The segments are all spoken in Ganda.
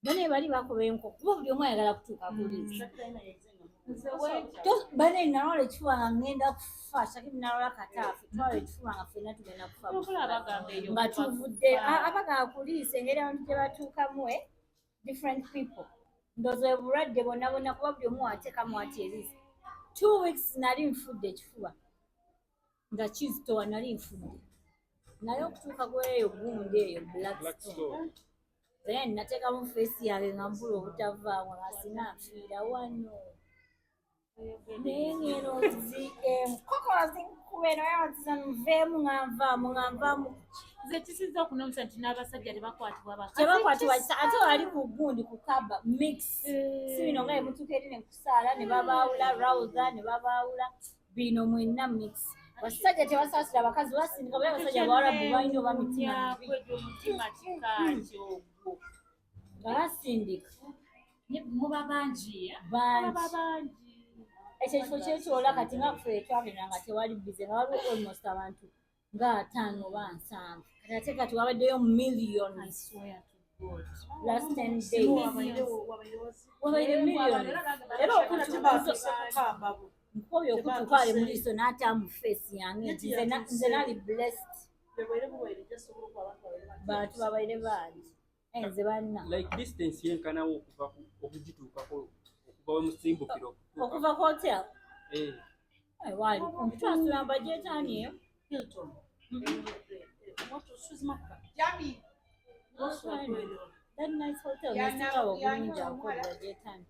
bane bali bakobenko kuba buli omu ayagala kutuuka poliisi bane nalola ekifuba ngenda kufa Shakib nalola kataafi twala ekifuba nga ffenna tugenda kufa nga tuvudde abagala poliisi engeri abantu gye batuukamu different people ndoze bulwadde bonna bonna kuba buli omu ateekamu ati erisi 2 weeks nali nfudde ekifuba nga kizitowa nali nfudde naye okutuuka kweyo gundi eyo Blackstone then nateekamu feesi yange nga mbula obutavaamu nga sinanfiira wano naye ngeno kokola zinkube naye nveemu nga nvaamu nze kisiza okunomusa nti n'abasajja tebakwatibwa ate wali ku gundi ku kaba mix si bino nga emutuka eri ne kusaala ne babaawula rawuza ne babaawula bino mwenna mix basajja tebasaasira abakazi basindika bali abasajja bawalabu balina oba mitima kikaaki ogwo nga basindika muba bangi ekyo ekifo kyekyola kati nga kufe twagenda nga tewali bize nga waliwo almost abantu nga 5 oba 7 kati ate kati wabaddeyo millions last 10 days wabaire millions era nkobyo okutukaale mu liiso n'ataamu feesi yange nti nze nali blessed bantu babaire bangi nze banna like distance yenkanawo okuva okugituukako okuva we musimbukiro okuva ku hotel wali kumpi twasula gyetaani eyo Hilton that nice hotel nesikawo bulungi akola gyetaani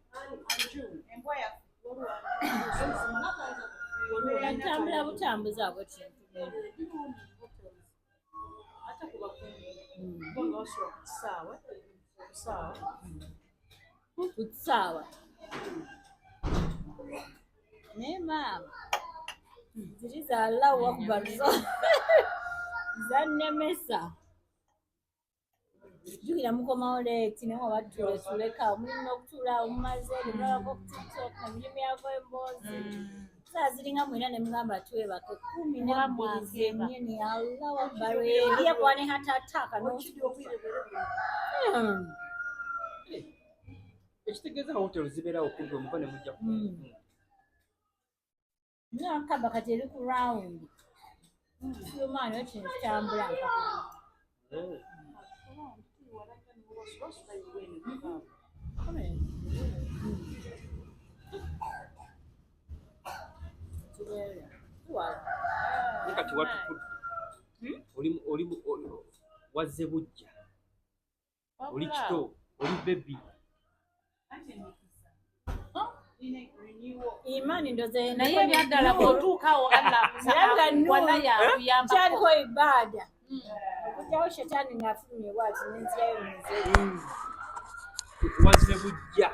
ntambula butambuza bwe kutsaawa naye maama ziri za Allahu Akbar zannemesa jukira mukomawo leeti naye obatuleka mulina okutuulaawo mumaze nebalako ku tiktok emirimu yavo emboozi saa ziringa mwina ne mugamba twebake 12 zennyini Allahu Akbar eriye bwane hatataka ekitegeeza hotelo zibeerawo okuva omuva ne mujja nakaba kati eri ku round siyomaani ekintu kitambula kati oli wazze bujja oli kito oli bebi imani ndoze naye byaddala bw'otuukawo Allah yakuyamba kyaliko ibada okujjawo shetani ng'afulumye bwati n'enzirayo muzeeyi wazze bujja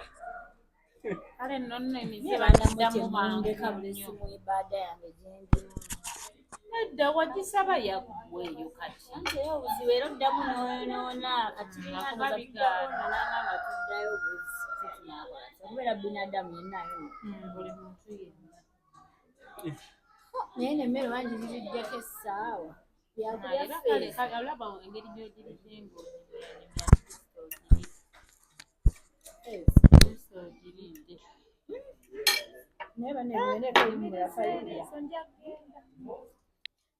kale nno emize banamuddamu mandeka bulesi mu ibada yange gyendi nedda wagisaba yakuweeyo kati anti eyo obuzibu era oddamu noona kati binanozatuddaonananga nga tuddayo buzi okubeera binadamu yennayo buli muntu yenna naye nemmere wangi zirijjako essaawa alaba engeri gyogirizengo naye banebeneko yimira fayiya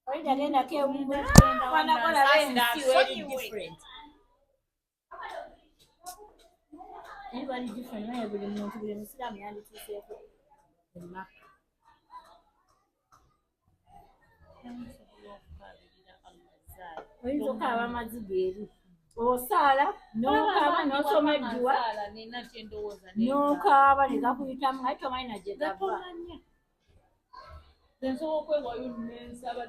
fayiya gendako ewumbanakola bensi weri different naye bali different naye buli muntu buli musiraamu yandituuseeko emaka oyinza okaaba amaziga eri osaala n'okaaba n'osoma edduwa n'okaaba ne gakuyitamu naye tomanyi na gye gava nsobola okwewayo nensaba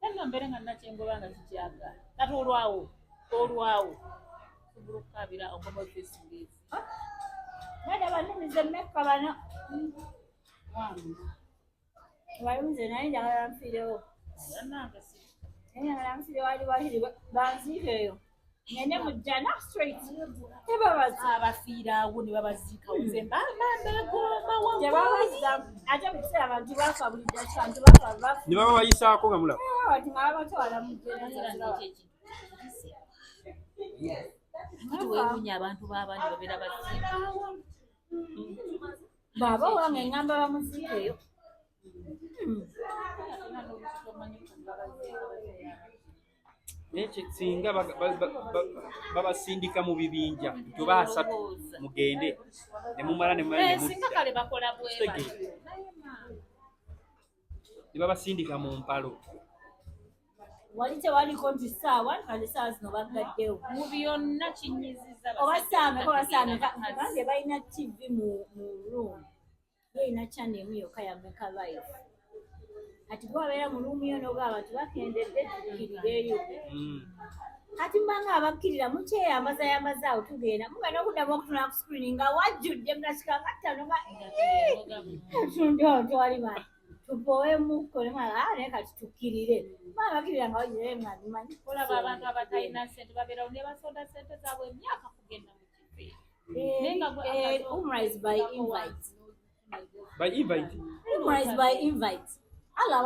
nenga mbeere nga nakyengoba nga zikyagala kati olwawo sobola okukaabira okomofesingezi nada banumiza emmeka bano balumize naye njagala nfiirewo nfiire wali wahiri banziikeeyo ngende mu jana straight tebabaza abafiira awo ne babaziikawo nze tebabaza ate mu kiseera abantu bafa buli daki bantu bafa ne baba bayisaako nga mulaba bati nga babatwala mu jena Tuwewunya abantu b'abandi babeera bazika. Baba wange ngamba bamuziikeyo. Nekyo singa babasindika mu bibinja tuba asatu mugende ne mumala singa kale bakola bweba ne babasindika mu mpalo. Wali tewaliko nti ssaawa kale ssaawa zino baggaddewo mu byonna kinyiziza basaame bange balina TV mu room yeyina channel emu yokka yameka live kati gwabeera mu luumu yo n'oga abantu bakendedde tukkirireeyo kati mbanga abakkirira mukyeyambaza awo tugenda mugenda okuddamu okutunula ku screen nga wajjudde mudakika ttaano nga twali mani tupowemukko naye kati tukkirire bakkirira nga wajjudde mwandimanyi olaba abantu abatalina ssente babeerawo ne basonda ssente zaabwe emyaka kugenda mu kife. Umrah is by invite. By invite? Umrah is by invite.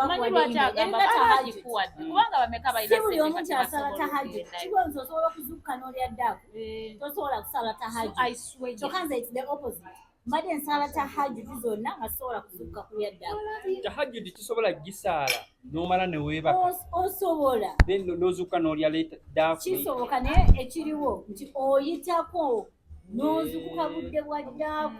Manyi lwaki agamba bahajikuwadde kubanga bameka balina si buli omu kyasala tahajjud kigonzi osobola okuzukka n'olya ddaku tosobola kusala tahajjud kyokka nze it's the opposite mbadde nsala tahajjud zonna nga sobola kuzukka kulya ddaku. Tahajjud kisobola gisaala n'omala ne weebaka osobola then n'ozukka n'olya ddaku kisoboka naye ekiriwo nti oyitako n'ozukuka budde bwa ddaku.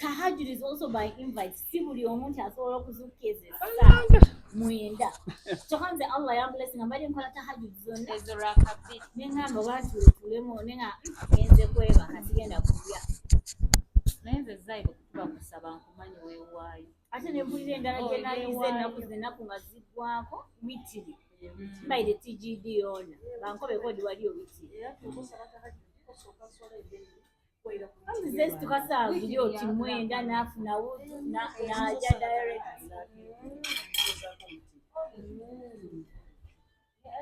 Tahajjud is also by invite. Si buli omuntu asobola okuzukka ezo essaawa mwenda kyokka nze Allah yamblessing mbadde nkola tahajjud zonna neŋŋamba bwatuletulemu nenga genze kwebaka sigenda kulya naye nze zayi bwekutuba kusaba nkumanyi weewaayo ate ne mpulira endala gye nayize ennaku nga ziggwako witiri mbaire TGD yona bankobeko odi waliyo witiri nze tukasaagiri oti mwenda nafuna wutu naja direct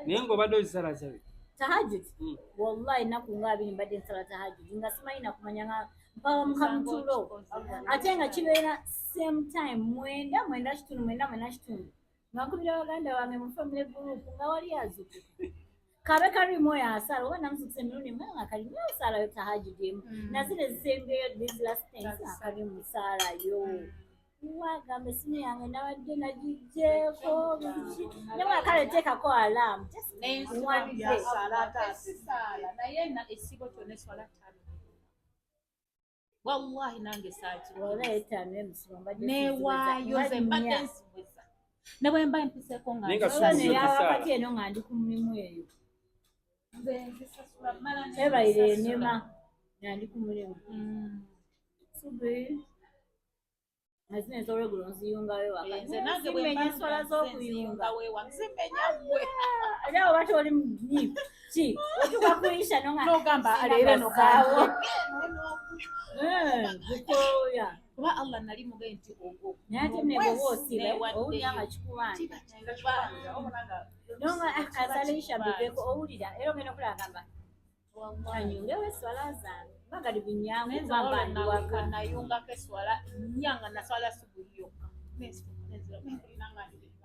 naye ng'obadde ozisala zabe tahajjud wallahi ennaku nga 2 mbadde nsala tahajjud nga simanyi nakumanya nga mpawa mukamutulo ate nga kibeera same time mwenda kitundu nga nkubira baganda bange mu family group nga wali azukuka kabe kalimu oyo asala oba namusukisa emirundi emwe nga kalimu asalayo tahajjud emu nazire zisembeyo these last things akali musalayo wagamba esimu yange nabadde nagijjeeko nemwe kale teekako alaamu naye esibo kyonna eswala ttaano wallahi nange walahi etaano emusibo newaayo ze mbadde nsibuza ne bwe mba empiseeko ngayawakati eno nga ndi ku mulimu eyo ebaire enema nga ndi ku mulimu subi azina ensobola eggulo nziyungayo wakasimenye eswala z'okuyunga era oba toli munyiivu ki otuka kuyisha nogamba aleera nokaawo gukooya kuba Allah nali mugaye nti ogwo naye ate nebwoba osibe owulira nga kikubanja nonga akazaleisha biveko owulira era ogenda okulagamba anyungewo eswala zange bagali binyangu bamba ndiwaka nayungako eswala nyanga naswala subuhi yokka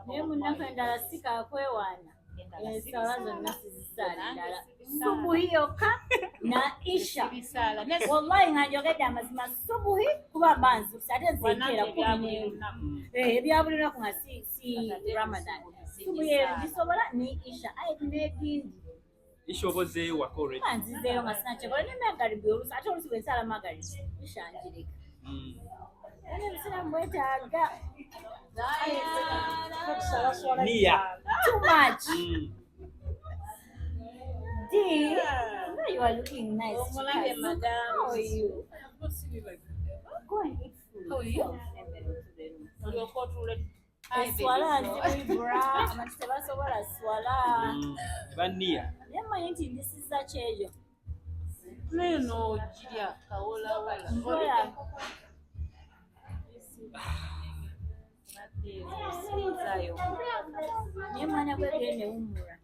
naye munaku endala sikakwewaana eswala zonna sizisaala endala subuhi yokka na isha wallahi nga njogedde amazima subuhi kuba banzukisa ate nzenkeera 10 ebya buli lunaku nga si ramadan subuhi eyo gisobola ni isha aye tunedindi ishobozeeyo waka already nzizeeyo nga sinakyekola ne magaribi olusi ate olusi bwensala magaribi ishanjirika ene ebisiramu bwetaaga niya too much D, you are looking nice. How are you? Go and eat food. How are you? Swala bra, amateba sobola swala. Bania. Nemanyi nti ndisiza kyejo. Neno jirya kawola wala. Ngoya. Nemanya kwegende Umrah.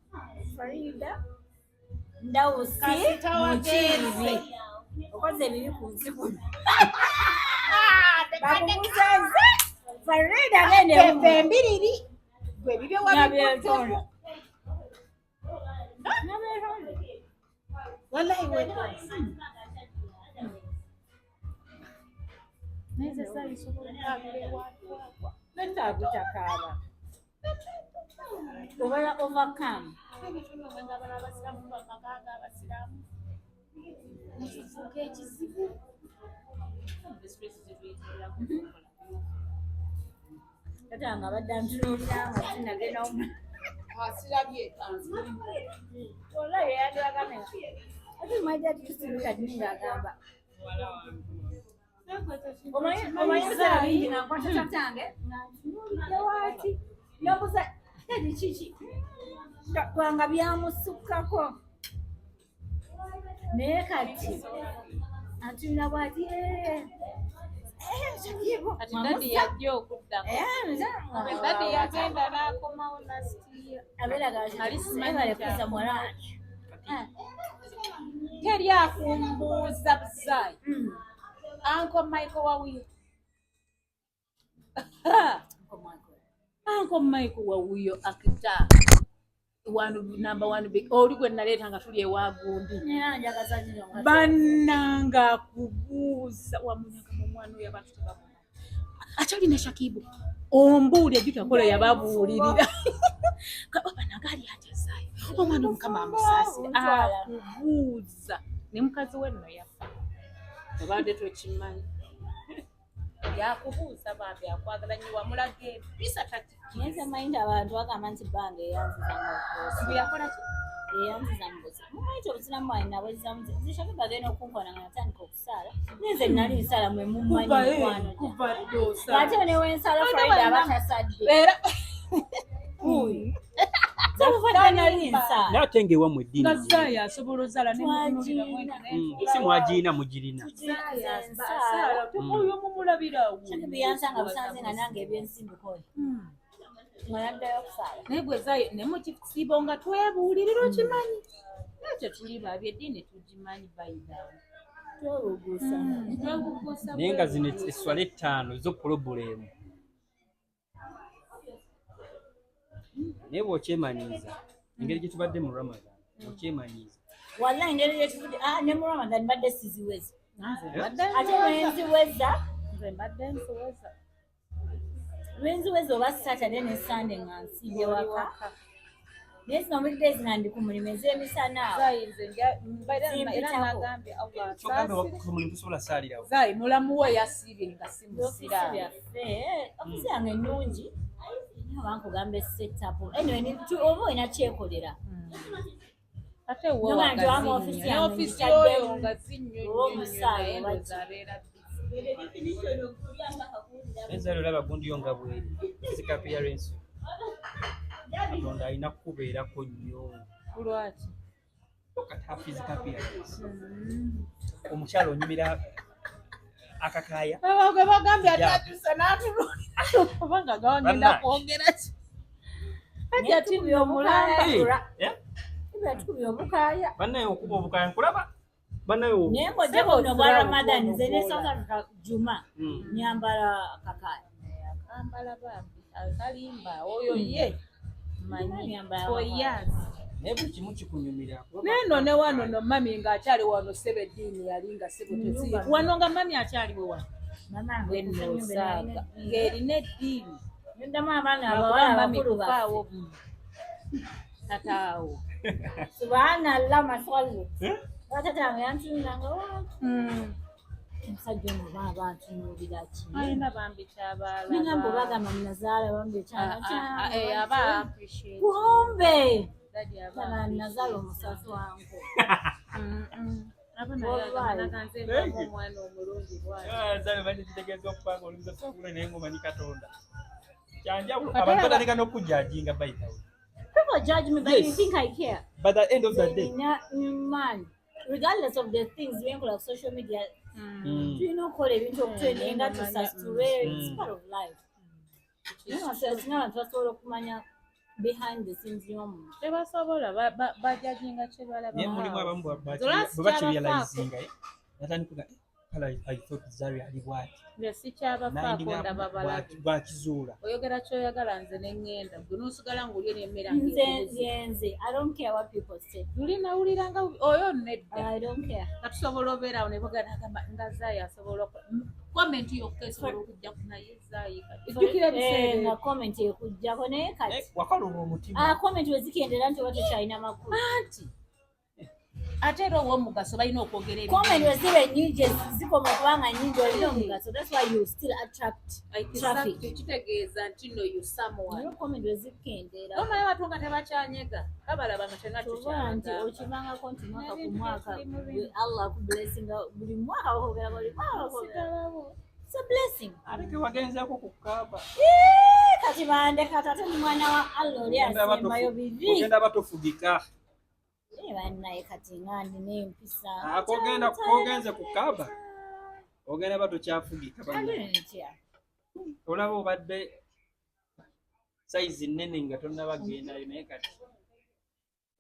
Farida. Ndawusi mukizi. Okoze ebibi ku nsi kuno. Bakumusanze. Farida gende Umrah. Mbiriri. Gwe bibye wabitono. Nabetono. wallahi wewe neze sai sobola kabire watu nenda kutakaba obala overcome ebintu mwenga bana abasilamu bakaganga abasilamu mukifuuka ekizibu kata nga badde ntunuulira nga sinagenda asirabye wallahi yandiragamye ati my dad used to look at me ng'agamba omanyi Zari nankwata tatange nantunuulidde waati nobuza eri kiki twanga byamusukkako naye kati antunula bwati ati dadi yajja okuddako dadi yagenda n'akomawo nasitiya abeeragalikuza mulani teri akumbuuza buzayi Uncle Michael wawuyo Uncle Michael wawuyo akita number one big oli gwe naleeta nga tuli ewagundi bannanga kubuuza wamunyaka mu mwana oyo abantu tebamumanyi akyali ne Shakibu ombuuli ejjutakola yababuulirira banagali atezaayo omwana omukama amusaasira akubuuza ne mukazi we nno yafa obadde tokimanyi yakubuuza bambi akwagala nnyo wamulaga ebisa neze mayindi abantu bagamba nti bbange eyanziza mu yakola ki eyanziza mu buzi mumanyi obuziramu bwange nabwezizamu zishaka bagenda okunkona nga natandika okusaala neze nali nsala mwe mummanyi mukwano ate newensala Friday abatasadde era nate ngaewamu eddiini ngazaya asobola ozala si mwagiina mugirina oyo mumulabirawo byansanga busanze nga nange ebyensimbi kola nga naddayo okusaala naye gwe zaye ne mukisiibo nga twebuulirira okimanyi nakyo tuli babi eddiini tugimanyi bayidawo twebuguusa naye nga zino esswala 5 zo pulobulemu naye bw'okyemanyiiza engeri gye tubadde mu Ramadan okyemanyiiza wallahi engeri gye tubadde ne mu Ramadan mbadde siziweza ate lwenziweza nze mbadde nziweza lwenziweza oba Saturday ne Sunday nga nsiibye waka naye zino weekdays nga ndi ku mulimu ez'emisana zayi mulamu we yasiibye nga si musiraamu ofisi yange ennungi abankugamba esetapu anyway oba olina kyekolera ate ofisi oyo nga zinnyonnyozabeera ezali olaba gundiyo nga bweri physical appearance Katonda alina kukubeerako nnyo lwaki okata physical appearance omukyala onyumira akakaaya gwe bagambye ati atusa n'atululira kubanga gawagenda kwogera ki ajja tibya omulamba tubya obukaaya bannaye okuba obukaaya nkulaba bannaye naye ng'ojjako buno bwa Ramadan nze ne South Africa Juma nyambala akakaaya akambala bambi akalimba oyo ye manyi foyazi naye buli kimu kikunyumira neno ne wano no mami ng'akyali wano sebe eddiini yali nga sebutezi wano nga mami akyaliwe wano wenosaaga ng'erina eddiini neddamu abaana abawala bakulu baffe tataawo subhanallah maswali watatange yantunulanga omusajja ono baba antunuulira ki alina bambi kyabaala ningamba obagamba munazaala bambi aba appreciate kumbe nazaala omusasi wangu omwana omulungi bakitegeeza okubanga olumza sokula naye ngomanyi Katonda kyanjawulo abantu batandika n'okujajinga bayitawo. People judge me, but you think I care. But at the end of the day, man, regardless of the things we like social media, you know, call it into training that to saturate. It's part of life. You know, so it's not just all of mania behind the scenes. You know, they were so bold about judging a child. realizing that I thought Zari ali bwati. Nasi chaba faako ndababala. Bakizuula. Oyogera kyoyagala nze ne ngenda. Gwe n'osigala ng'olya n'emmera nze I don't care what people say. Luli nawulira nga oyo nedda. I don't care. Katusobola obeera awo ne bagana agamba nga Zaayi asobola comment yokka esobola okujja ku naye Zaayi kati. Ejjukira ebiseera nga comment ekujjako naye kati. Wakaluma omutima. Comment wezikendera nti oba tekyalina makulu. Anti ate era ow'omugaso balina okwogera ebibi. Comment weziba ennyingi zikoma kubanga nnyingi olina omugaso. That's why you still attract traffic. Kitegeeza nti no you someone. Naye comment wezikendera. Omanyi abantu nga tebakyanyega. Babalaba nga tenga tukyanyega. Nti okimangako nti mwaka ku mwaka Allah akublessinga buli mwaka okogera buli mwaka. It's a blessing. Ate wagenzaako ku Kaaba. Kati bandeka tate ni mwana wa Allah oli asembayo bibi. Ogenda batofugika. Bannaye kati ngandi n'empisa. Kogenze ku Kaaba. Ogenda batokyafugika bannaye. Olaba obadde size nnene nga tonnabagendayo naye kati.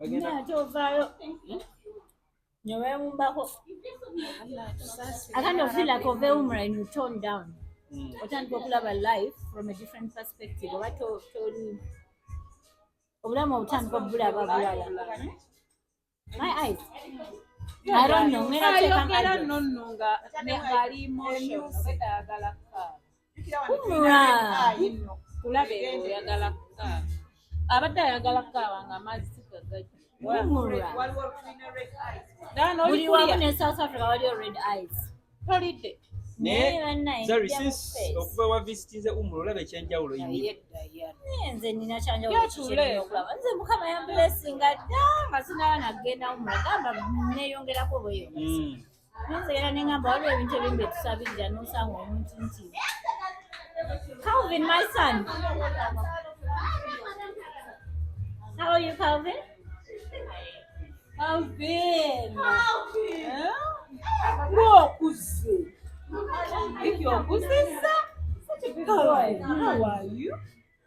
Bagenda tovaayo. Nyowemumbako. I kind of feel like of Umrah and you tone down. Otandika okulaba life from a different perspective. Oba toli obulamu obutandika obulaba bulala. My eyes. I don't know. Ayogera nonno nga ali emotion oyagala Umrah. Kulaba oyagala abadde ayagala kaaba nga amazzi gagajja. Umrah. Buli wamu ne South Africa waliyo red eyes. Tolidde. Zari since okuva wa visitize Umrah olaba ekyenjawulo yinyi. Nze nina kyanjawulo kikirina okulaba. Nze Mukama yamblessinga dda nga sinaba nagenda Umrah gamba neeyongerako bweyo. Nze era ne ngamba waliwo ebintu ebimu bye tusabirira n'osanga omuntu nti Calvin, my son. How are you, Calvin? Calvin. Okuze. Okuze. Such a good boy. How are you?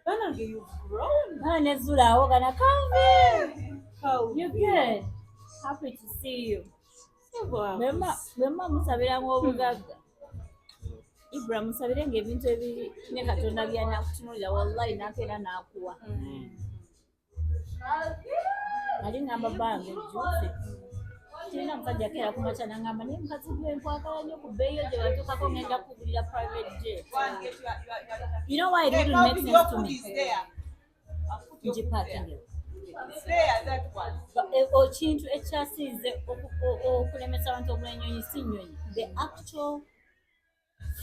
Banange, you've grown. Nezula ogana Calvin. You're good. Happy to see you. Bwemba musabira ng'obugagga. Ibrahim musabire ng'ebintu ebiri ne Katonda by'anaakutunuulira wallahi n'akeera n'akuwa. Ali ngamba bange jjuze. Tina mkaja kera kumacha nangamba naye mukazi gwe nkwagala nnyo ku bbeeyi gye batuukako ngenda kugulira private jet. You know why it didn't make sense to me? Ngipakinge. Kintu ekyasiize okulemesa abantu okugula ennyonyi si nnyonyi. The actual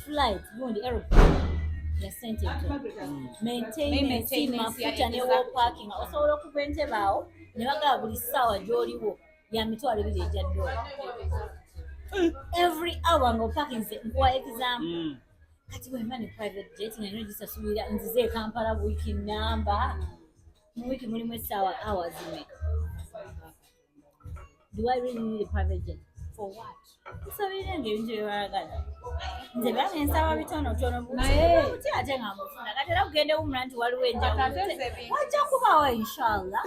flight gundi aeroplane yasente maintenance mafuta ne wall parking osobola okuva entebe awo ne bagaba buli ssaawa gy'oliwo ya mitwalo 2 ejja $. Every hour ng'opakinze nkuwa example. Kati bwe mani private jet nga nyo gisasubira nzize Kampala wiiki namba mu wiiki mulimu essaawa hours mmeka. Do I really need a private jet? For what? Nsabire ng'ebintu bye baagala. Nze bange nsaba bitonotono naye buti ate nga mufuna kati era kugenda Umrah nti waliwo enjawulo wajja kubaawo inshallah.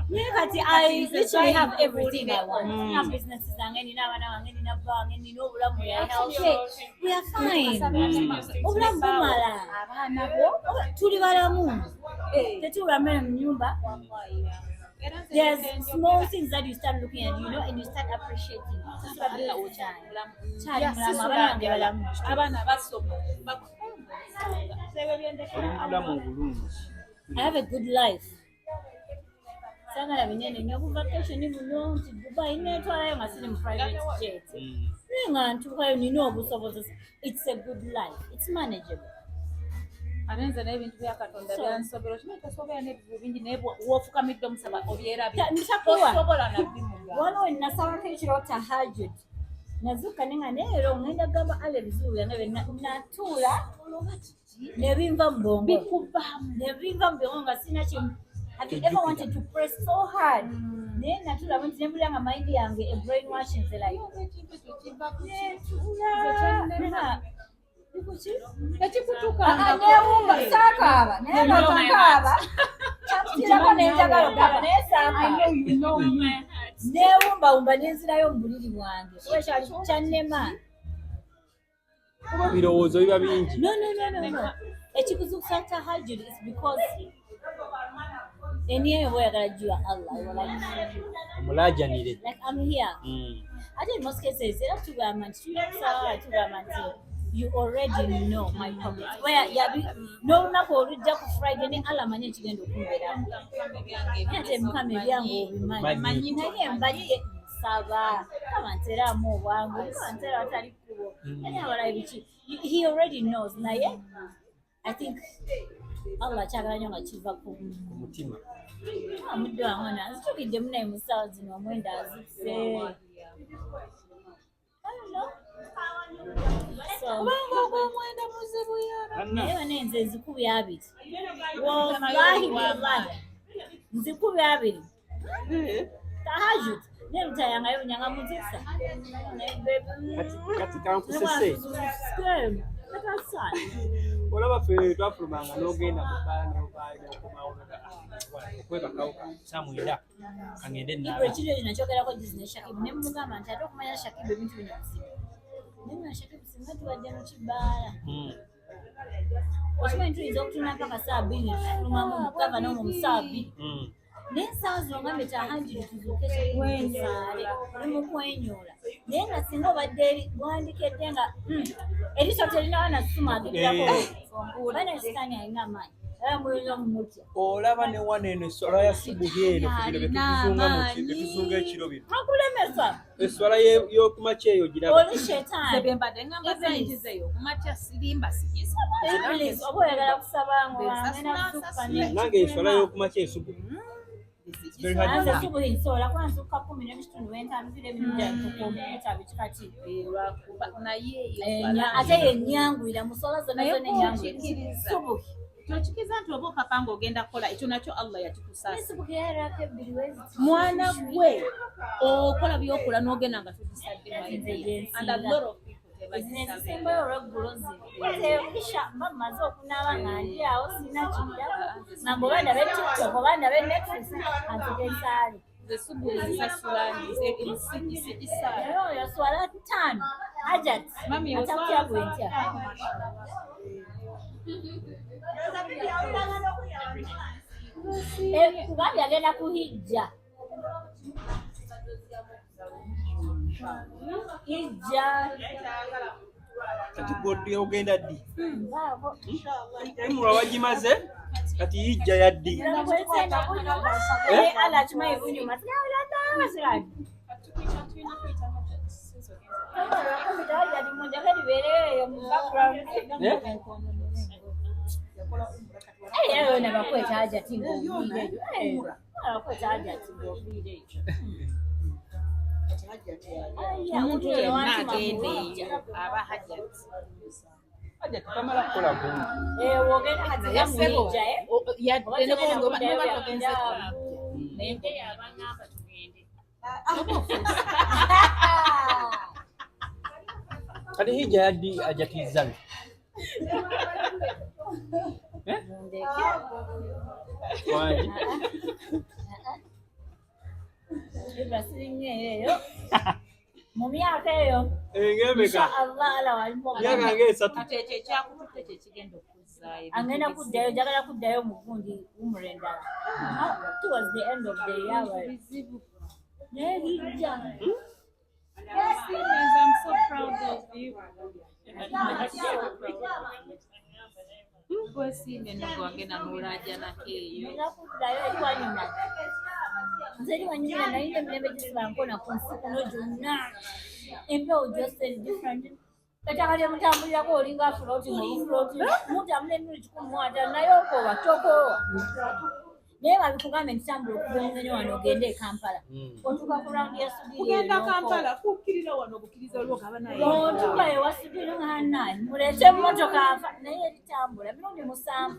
Naye kati I literally have everything I want. Nina business zange, nina abaana bange, nina bba wange, nina obulamu bwa healthy. We are fine. Obulamu bumala. Tuli balamu. Tetula mmere mu nyumba. There's small things that you start looking at, you know, and you start appreciating. I have a good life. Sagala binene nyoku vacation muno nti Dubai netwalayo nga siri mu private jet. Nga ntuukayo nina obusobozi. It's a good life. It's manageable. Arenze n'ebintu bya Katonda byansobera kimetasobera n'ebivu bingi naye w'ofukamidde omusaba obyerabye tosobola nabbimuga waliwo nasabako ekiro tahajjud nazuuka ne nga neero ngenda gamba ale ebizibu byange natuula nebinva mu bwongo nebinva mu bwongo nga sina kimu. Have you ever wanted to press so hard? Naye natuula nti nebulira nga mind yange a brainwashing nze like newumbawumba nenzirayo mu buliri bwange kyannema birowoozo biba bingi. No. Ekikuzuukusa tahajjud is because eniyo boyagala jua Allah. Omulaajanire. Like I'm here. Ate in most cases, you already know my problems. Where no na ko rujja ku Friday ne Allah manye kigendo kumbera. Ate mukame byango bimanyi. Naye mbali saba kama ntera mu bwangu ntera atali kubo. Naye abala bichi. He already knows. Naye I think Allah chagala nyo nga kiva ku mutima. Muddo amana nzitugidde munaye musawo zino omwenda azise. Omwenda muzibu yara. Naye nze nzikubye abiri. Wallahi nzikubye abiri. Tahajjud ne mutayanga yo nyanga muzisa. Kati kankusese. Olaba ffe twafulumanga n'ogenda mu bbaala okweba kawuka samwenda kangende nnaaba. Ekiro ekyo nakyogerako Disney Shakib ne mugamba nti ate okumanya Shakib ebintu bino bizibu. Naye Shakib singa tubadde mu kibbaala. Okimanyi tuyinza okutunula mpaka saa 2 tulumamu gavana omwo mu saa 2. Naye ensaawa zino ngambe tahajjud tuzuuke kyensaale oli mu kwenyoola. Naye nga singa obadde eri wandikedde nga eriso terinawo na ssimu agirako bane sitaani alina amaanyi era muyinza omumutya. Olaba ne waneeno eswala ya subuhi eno betuzunga ekiro bino. Akulemesa eswala y'okumakya eyo giraba. Oli shetaani. Bembadde ngamba zanjizeyo okumakya sirimba sikisaba. Oba oyagala kusaba ng'ogenda kusukka ne. Nange eswala y'okumakya esubuhi. Anze subuhi nsobola kuba nsukka 10:05 zile ebintu byange kompyuta bikikati. Naye ate yennyanguyira musola zonna ennyanguyira. Subuhi. Tokikiza nti oba opapa ng'ogenda kukola ekyo nakyo Allah yakikusaasa. Subuhi yarako ebbiri wezi. Mwana gwe okola byokola n'ogenda nga tukisadde mayize. And a lot of people ezisembayo olweggulo zibisha maze okunaaba nga ndi awo sina kidda nga mboba ndabe TikTok oba ndabe Netflix antegesaali Subuhi zisasula ekisigisa. Oyo swala 5 Hajat atakya gwentya. Kubanga agenda kuhijja. Kati goddi ogenda ddi? Emulwa wagimaze kati hijja ya ddi? Allah kimanyi bunyuma. Nabakweta Hajati ng'oviire Omuntu yenna agende eyo aba Hajati. Hajati tamala kukola gumu. Wogenda Hajati muyijja Kati hijja ya ddi Hajati zabe? Wani? mu myaka eyo Engemeka. Allah ala walimu myaka ng'esatu. Kati ekyo ekyakututte kye kigenda okuzzaayo. Angenda kuddayo njagala kuddayo mu gundi Umrah endala. Towards the end of the year. Naye hijja. I'm so proud of you. Kwesiime n'ogwagenda n'olaajanako eyo. Kuddayo ekiwanyuma. Nze eri wanyuma nalina emirembe gisibankona ku nsi kuno gyonna. Empewo just different. Ettaka lye mutambulirako olinga afuloti mutambula emirundi 15 naye okoowa tokoowa. Naye babikugambe nti tambula okuva omugenyi wano ogende e Kampala. Otuuka ku rawundi ya Sudiri. Kugenda Kampala kukkirira wano obukkiriza olwo gaba naye. Otuuka ewa Sudiri nga nnaani muleete emmotoka naye eritambula emirundi 7.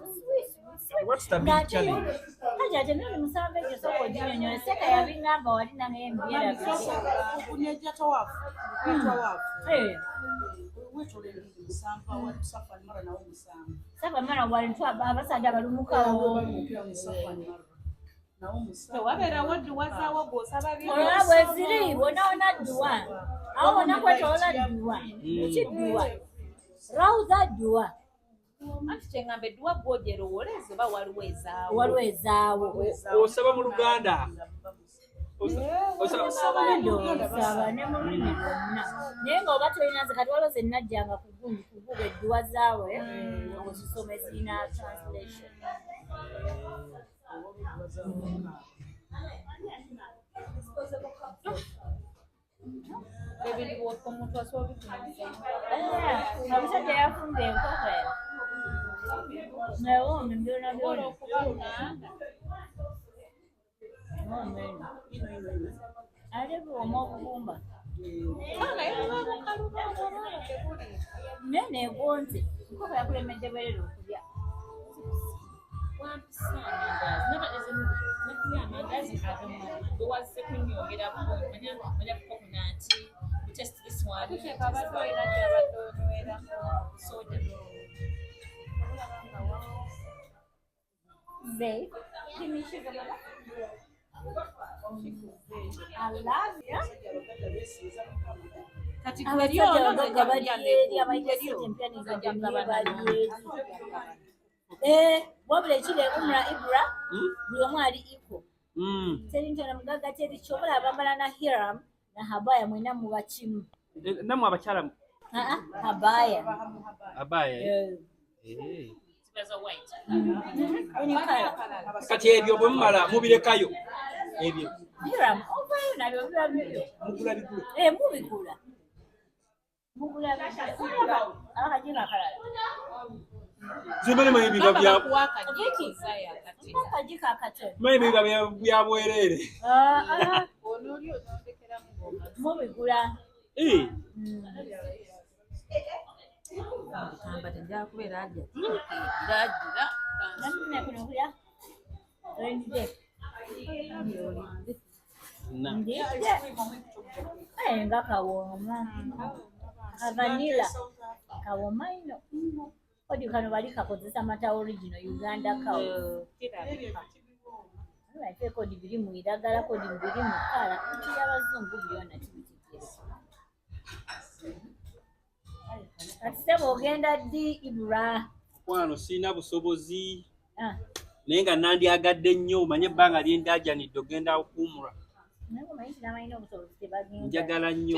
What's the big challenge? Hajati emirundi 7 egyo sooka oginyonyola seka yabingamba wali nange embyera Kunyeja tawafu. Saba mara wali abasajja abalumukawo. Wabeera waddu wazaawo gw'osaba byo. Olaba bweziri wonna wonna dduwa. Awo wonna kwetolola dduwa. Ekidduwa. Rawuza dduwa. Anti kyeŋŋamba edduwa gw'ogyera owoleze oba waliwo ezaawo. Waliwo ezaawo. Osaba mu Luganda. Osaba ne mu lulimi lwonna. Naye ng'oba tolina nze kati waliwo ze nnajjanga ku Google edduwa zaabwe ozisoma ezirina translation. Omusajja yafumba enkoko nawoomye byona byona. Ate buwoma obugumba naye neegonze enkoko yakulemedde bwerere okulya. Babe, give me sugar, mama. I love you. Kati wabula ekiri umra ibra buli omu ali iko teri ntona mugaga teri kyobola abambala na hiram na habaya mwena muba kimu Namwe abakyala habaya kati ebyo bwe mumala mubirekayo ebyo hiram ovayo nabyo biba bibyo mubigula akajinga akalala zimene mayibiga bya bwerere mubigula nga kawooma vanilla kawooma ino kodi kano bali kakozesa mata original Uganda kawo kodi biri mu iragala kodi biri mu kala y'abazungu byonna tibitikyesa kati sebo ogenda ddi ibra kwano sina busobozi naye nga nandyagadde nnyo omanye ebbanga lyendaajanidde ogenda okuumula njagala nnyo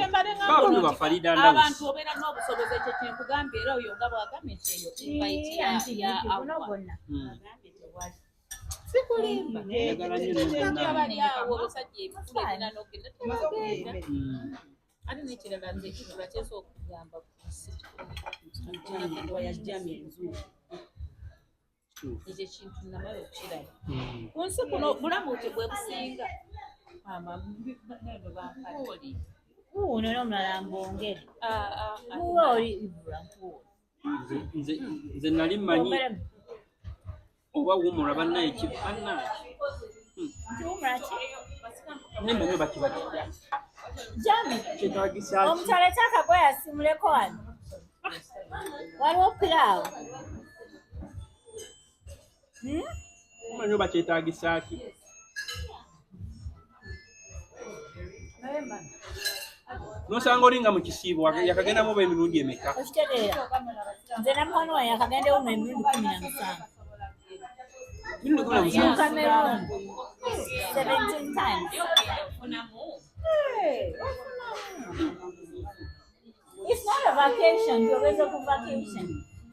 baabwe bafarida ndawusi abantu obeera n'obusobozi ekyo kyenkugambye era oyo nga bwagambye nti eyo sikulimba abali awo obusajja ebifula ebina n'ogenda tebagenda ate n'ekirala nze ekirala kyesa okugamba ekyo kintu namala okukiraba ku nsi kuno bulamu bwe businga uno n'omulala mbongere kuba oli ibura nze nali mmanyi oba wumula bannaye kibannaye naye mbange bakibakirya jami omukyala ekyakagoya asimuleko wano waliwo piraawo omanyi oba kyetaagisa ki nosanga olinga mu kisiibo yakagendamu oba emirundi emeka okitegeera nze namukwano wange yakagendewo mu emirundi 17 Cameroon 17 times. It's not a vacation, you're going to vacation.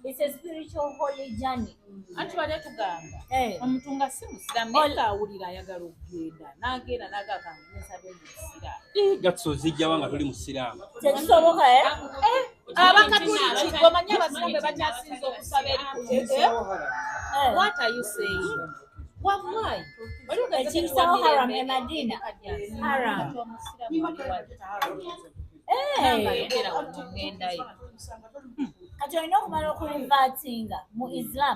It's a spiritual holy journey. Anti bale tugamba omuntu nga si musiramu naye awulira ayagala okugenda n'agenda n'agakangisa b'omusiraamu gatusozijjawa nga tuli musiraamu tekisoboka abakatuliki omanyi abasiraamu be bakyasinza okusaba what are you saying wallahi ekisawo haram e Madina haram kati olina okumala okulivatinga mu Islam